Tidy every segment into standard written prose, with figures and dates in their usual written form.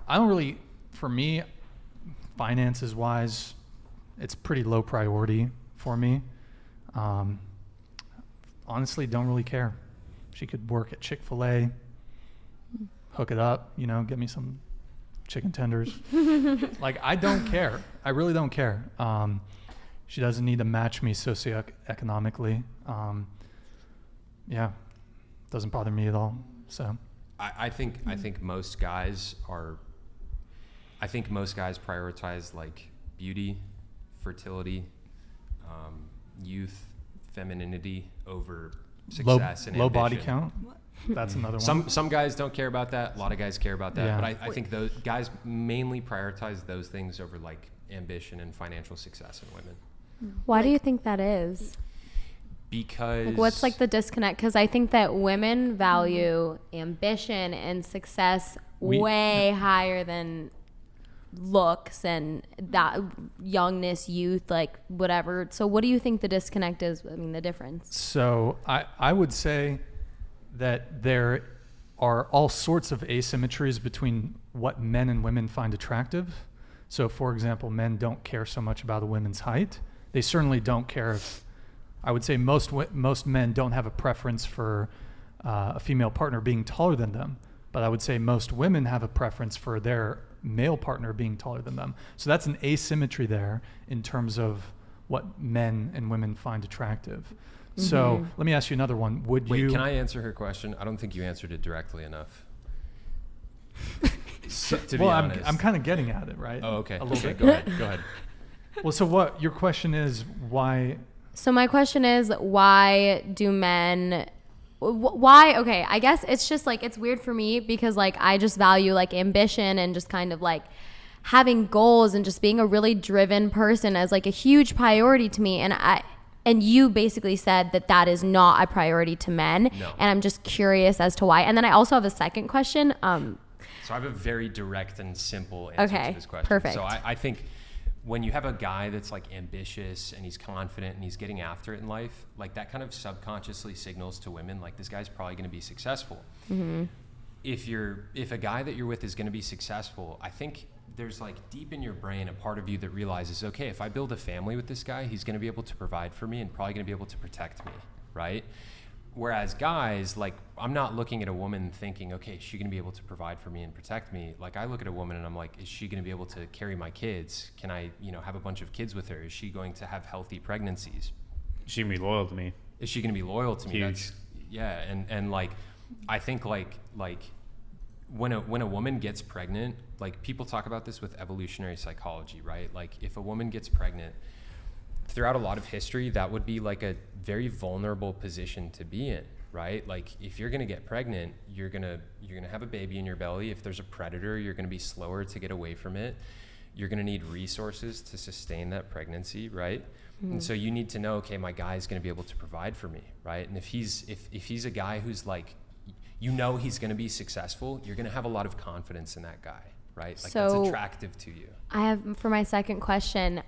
I don't really, for me, finances wise, it's pretty low priority for me. Honestly, don't really care. She could work at Chick-fil-A, hook it up, get me some chicken tenders. Like, I don't care. I really don't care. She doesn't need to match me socioeconomically. Yeah, doesn't bother me at all. So I think most guys prioritize like beauty, fertility, youth, femininity over success and low ambition. body count. That's another one. Some guys don't care about that. A lot of guys care about that. Yeah. But I think those guys mainly prioritize those things over like ambition and financial success in women. Why do you think that is? Because like, what's like the disconnect? Because I think that women value ambition and success way higher than looks and that youngness, youth, like whatever. So what do you think the disconnect is? I mean, the difference. So I would say that there are all sorts of asymmetries between what men and women find attractive. So for example, men don't care so much about a woman's height. They certainly don't care if, I would say most men don't have a preference for a female partner being taller than them. But I would say most women have a preference for their male partner being taller than them. So that's an asymmetry there in terms of what men and women find attractive. Mm-hmm. So let me ask you another one. Wait, can I answer her question? I don't think you answered it directly enough. To be honest. I'm kind of getting at it, right? Oh, okay. A little bit. Go ahead. Well, so what your question is, why? So my question is, why do men... Why? Okay, I guess it's just like, it's weird for me because like I just value like ambition and just kind of like having goals and just being a really driven person as like a huge priority to me. And you basically said that that is not a priority to men. No. And I'm just curious as to why. And then I also have a second question. So I have a very direct and simple answer to this question. Perfect. So I think when you have a guy that's like ambitious and he's confident and he's getting after it in life, like that kind of subconsciously signals to women like this guy's probably going to be successful. Mm-hmm. If a guy that you're with is going to be successful, I think there's like deep in your brain a part of you that realizes, okay, if I build a family with this guy, he's going to be able to provide for me and probably going to be able to protect me, right? Whereas guys, like, I'm not looking at a woman thinking, okay, is she going to be able to provide for me and protect me? Like, I look at a woman and I'm like, is she going to be able to carry my kids? Can I, have a bunch of kids with her? Is she going to have healthy pregnancies? Is she going to be loyal to me? Is she going to be loyal to me? Huge. And like, I think like when a woman gets pregnant, like people talk about this with evolutionary psychology, right? Like if a woman gets pregnant, throughout a lot of history, that would be like a very vulnerable position to be in, right? Like if you're gonna get pregnant, you're gonna have a baby in your belly. If there's a predator, you're gonna be slower to get away from it. You're gonna need resources to sustain that pregnancy, right? Mm-hmm. And so you need to know, okay, my guy's gonna be able to provide for me, right? And if he's a guy who's like, he's gonna be successful, you're gonna have a lot of confidence in that guy, right? Like so that's attractive to you. I have, for my second question,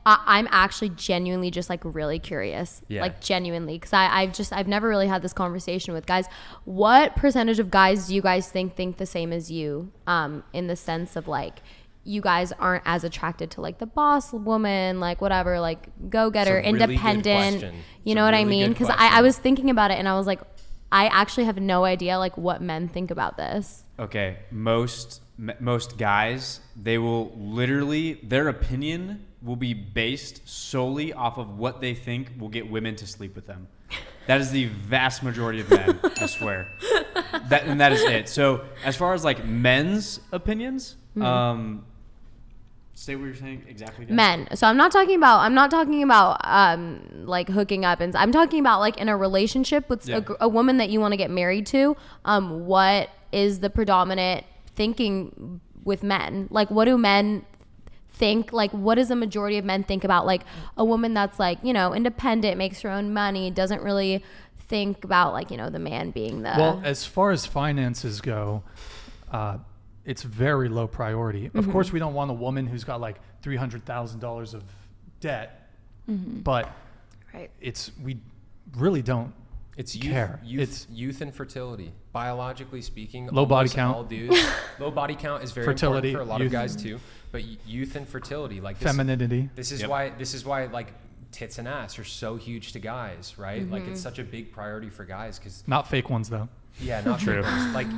I'm actually genuinely just like really curious, like genuinely, because I've never really had this conversation with guys. What percentage of guys do you guys think the same as you, in the sense of like you guys aren't as attracted to like the boss woman, like whatever, like go-getter, independent, you know what I mean? Because I was thinking about it and I was like, I actually have no idea like what men think about this. Okay, most guys, they will literally, their opinion will be based solely off of what they think will get women to sleep with them. That is the vast majority of men, I swear. That is it. So as far as like men's opinions, say what you're saying exactly. Guys. Men. So I'm not talking about like hooking up, and I'm talking about like in a relationship with a woman that you want to get married to. What is the predominant thinking with men? Like, what do men think? Like, what does the majority of men think about like a woman that's like, independent, makes her own money, doesn't really think about like, the man being the... Well, as far as finances go, it's very low priority. Mm-hmm. Of course, we don't want a woman who's got like $300,000 of debt, but we really don't It's care. Youth and fertility. Biologically speaking, Low body almost count. all dudes. Low body count is very Fertility, important for a lot of youth. guys too. But youth and fertility, like this, Femininity. This is why like tits and ass are so huge to guys, right? Like it's such a big priority for guys because Not fake ones though. yeah, not true.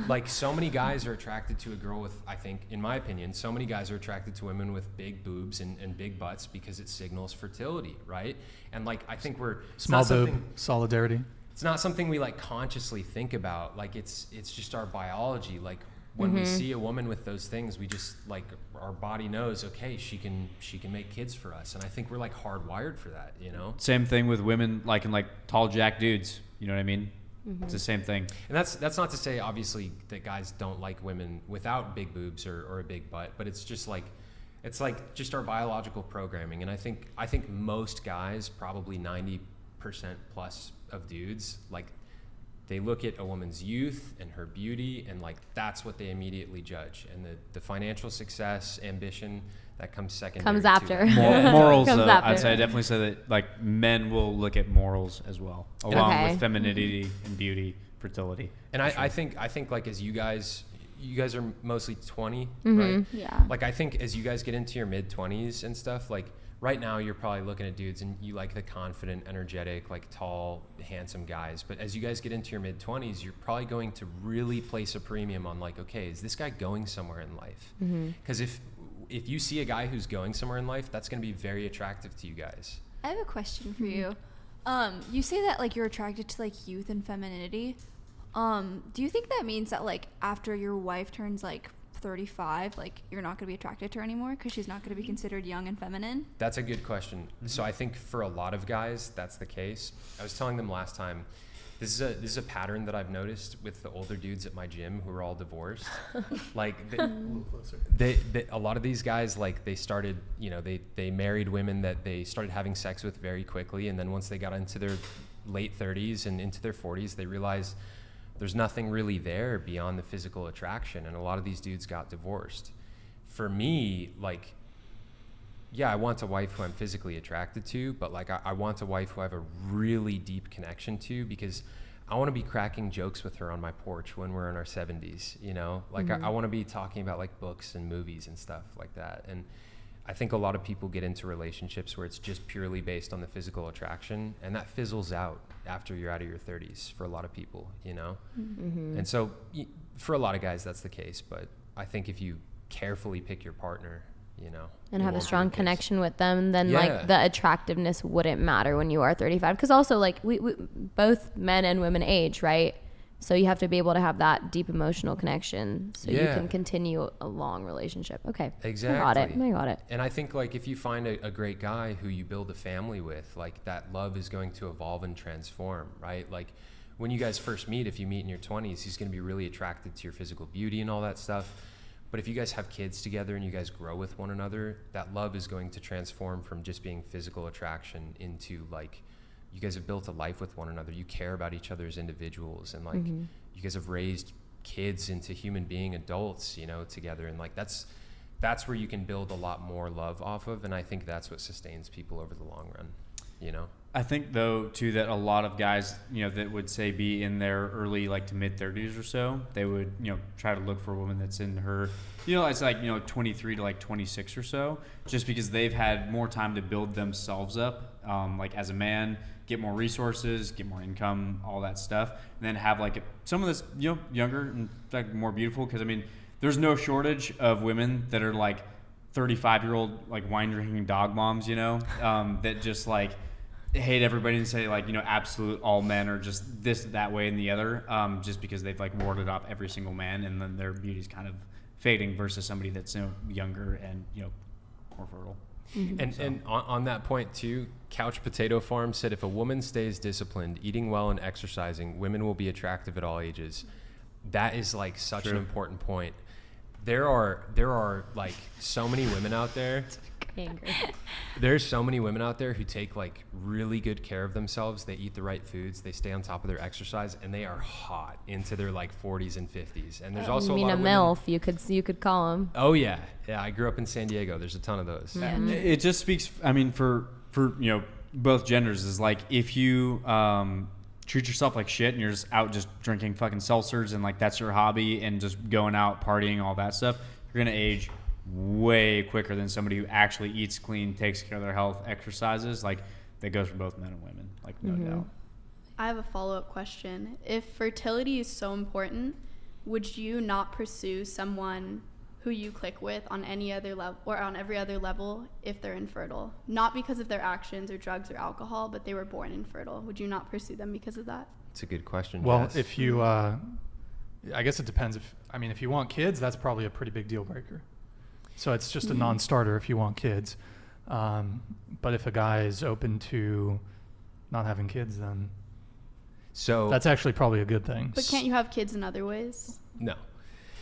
Like so many guys are attracted to a girl with, I think, in my opinion, so many guys are attracted to women with big boobs and big butts because it signals fertility, right? And like I think Small boob solidarity. it's not something we like consciously think about. Like it's just our biology. Like when we see a woman with those things, we just like our body knows, okay, she can make kids for us. And I think we're like hardwired for that, you know? Same thing with women, like in like tall jack dudes. You know what I mean? It's the same thing. And that's not to say obviously that guys don't like women without big boobs or a big butt, but it's just like just our biological programming. And I think most guys, probably 90% plus of dudes, like they look at a woman's youth and her beauty and like that's what they immediately judge. And the financial success, ambition, that comes secondary. Comes to after. that. Morals, Comes though, after. I'd definitely say that like men will look at morals as well, along Okay. with femininity and beauty, fertility. And I think like as you guys are mostly 20, right? Yeah. Like I think as you guys get into your mid 20s and stuff, like right now you're probably looking at dudes and you like the confident, energetic, like tall, handsome guys. But as you guys get into your mid 20s, you're probably going to really place a premium on like, okay, is this guy going somewhere in life? Because if you see a guy who's going somewhere in life, that's going to be very attractive to you guys. I have a question for you. You say that like you're attracted to like youth and femininity. Do you think that means that like after your wife turns like 35, like you're not going to be attracted to her anymore because she's not going to be considered young and feminine? That's a good question. So I think for a lot of guys, that's the case. I was telling them last time, this is a pattern that I've noticed with the older dudes at my gym who are all divorced. Like they a lot of these guys, like they started, you know, they married women that they started having sex with very quickly, and then once they got into their late 30s and into their 40s, they realized there's nothing really there beyond the physical attraction, and a lot of these dudes got divorced. For me, like, yeah, I want a wife who I'm physically attracted to, but like I want a wife who I have a really deep connection to, because I want to be cracking jokes with her on my porch when we're in our 70s, you know? Like I want to be talking about like books and movies and stuff like that. And I think a lot of people get into relationships where it's just purely based on the physical attraction, and that fizzles out after you're out of your 30s for a lot of people, you know? And so for a lot of guys, that's the case. But I think if you carefully pick your partner, you know, And it have a won't be strong the case. connection with them, then Yeah. like the attractiveness wouldn't matter when you are 35. Because also like we both men and women age, right? So you have to be able to have that deep emotional connection so you Yeah. can continue a long relationship. Okay. Exactly. I got it. And I think like if you find a great guy who you build a family with, like that love is going to evolve and transform, right? Like when you guys first meet, if you meet in your 20s, he's going to be really attracted to your physical beauty and all that stuff. But if you guys have kids together and you guys grow with one another, that love is going to transform from just being physical attraction into like, you guys have built a life with one another. You care about each other as individuals, and like you guys have raised kids into human being adults, you know, together. And like that's where you can build a lot more love off of. And I think that's what sustains people over the long run, you know? I think though too that a lot of guys, you know, that would say be in their early like to mid 30s or so, they would, you know, try to look for a woman that's in her, you know, it's like, you know, 23 to like 26 or so, just because they've had more time to build themselves up, like as a man, get more resources, get more income, all that stuff, and then have like some of this, you know, younger and like more beautiful. Because I mean, there's no shortage of women that are like 35-year-old like wine drinking dog moms, you know, that just like hate everybody and say like, you know, absolute all men are just this, that way and the other, just because they've like warded off every single man, and then their beauty's kind of fading versus somebody that's, you know, younger and, you know, more fertile. And on that point too, Couch Potato Farm said if a woman stays disciplined, eating well and exercising, women will be attractive at all ages. That is like such an important point. There are like so many women out there. There's so many women out there who take like really good care of themselves. They eat the right foods. They stay on top of their exercise, and they are hot into their like 40s and 50s. And there's also You mean a lot a of women. MILF? You could call them. Oh yeah. I grew up in San Diego. There's a ton of those. It just speaks, I mean, for you know, both genders, is like if you treat yourself like shit and you're just out just drinking fucking seltzers and like that's your hobby and just going out partying, all that stuff, you're gonna age way quicker than somebody who actually eats clean, takes care of their health, exercises. Like that goes for both men and women, like no doubt. I have a follow-up question. If fertility is so important, would you not pursue someone who you click with on any other level or on every other level if they're infertile? Not because of their actions or drugs or alcohol, but they were born infertile. Would you not pursue them because of that? It's a good question. Well, Jess. if you, I guess it depends. If you want kids, that's probably a pretty big deal breaker. So it's just a non-starter if you want kids. But if a guy is open to not having kids, then so that's actually probably a good thing. But can't you have kids in other ways? no.